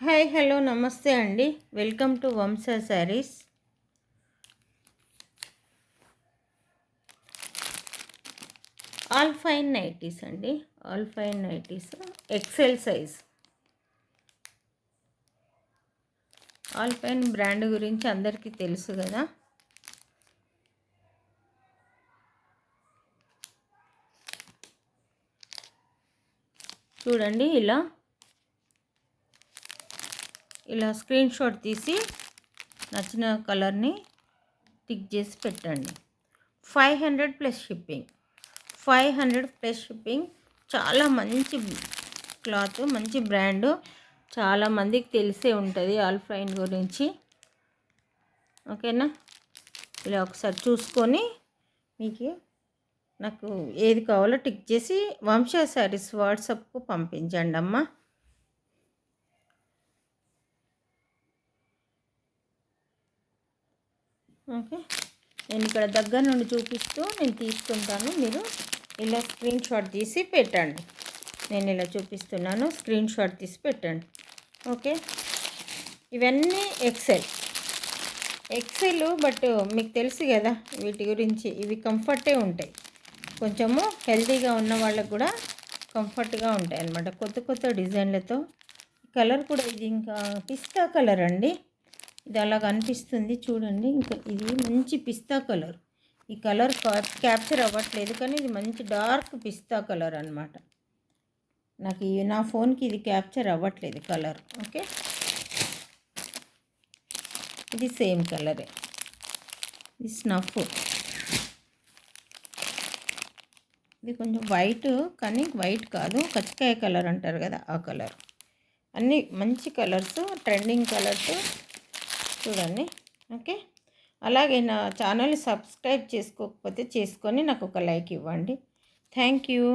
Hi hello నమస్తే అండి. Welcome to Vamsa sarees. All fine nighties అండి. All fine nighties excel size. All fine brand గురించి అందరికీ తెలుసు కదా. చూడండి, ఇలా స్క్రీన్ షాట్ తీసి నచ్చిన కలర్ని టిక్ చేసి పెట్టండి. 500 ప్లస్ షిప్పింగ్. 500 plus shipping. చాలా మంచి క్లాత్, మంచి బ్రాండు. చాలామందికి తెలిసే ఉంటుంది ఆల్ ఫైన్ గురించి. ఓకేనా? ఇలా ఒకసారి చూసుకొని మీకు నాకు ఏది కావాలో టిక్ చేసి వంశ శారీస్ వాట్సాప్కు పంపించండి అమ్మ. ఓకే, నేను ఇక్కడ దగ్గర నుండి చూపిస్తూ నేను తీసుకుంటాను. మీరు ఇలా స్క్రీన్ షాట్ తీసి పెట్టండి. నేను ఇలా చూపిస్తున్నాను, స్క్రీన్ షాట్ తీసి పెట్టండి. ఓకే, ఇవన్నీ ఎక్సెల్. బట్ మీకు తెలుసు కదా వీటి గురించి. ఇవి కంఫర్టే ఉంటాయి, కొంచెము హెల్తీగా ఉన్న వాళ్ళకు కూడా కంఫర్ట్గా ఉంటాయి అన్నమాట. కొత్త కొత్త డిజైన్లతో. కలర్ కూడా ఇది ఇంకా పిస్తా కలర్ అండి. ఇది అలా కనిపిస్తుంది చూడండి. ఇంకా ఇది మంచి పిస్తా కలర్. ఈ కలర్ క్యాప్చర్ అవ్వట్లేదు, కానీ ఇది మంచి డార్క్ పిస్తా కలర్ అనమాట. నాకు నా ఫోన్కి ఇది క్యాప్చర్ అవ్వట్లేదు కలర్. ఓకే, ఇది సేమ్ కలరే. ఇది స్నఫ్. ఇది కొంచెం వైట్, కానీ వైట్ కాదు, కచ్చకాయ కలర్ అంటారు కదా, ఆ కలర్. అన్నీ మంచి కలర్స్, ట్రెండింగ్ కలర్స్. చూడండి. ఓకే, అలాగే నా ఛానల్ సబ్స్క్రైబ్ చేసుకోకపోతే చేసుకొని నాకు ఒక లైక్ ఇవ్వండి. Thank you.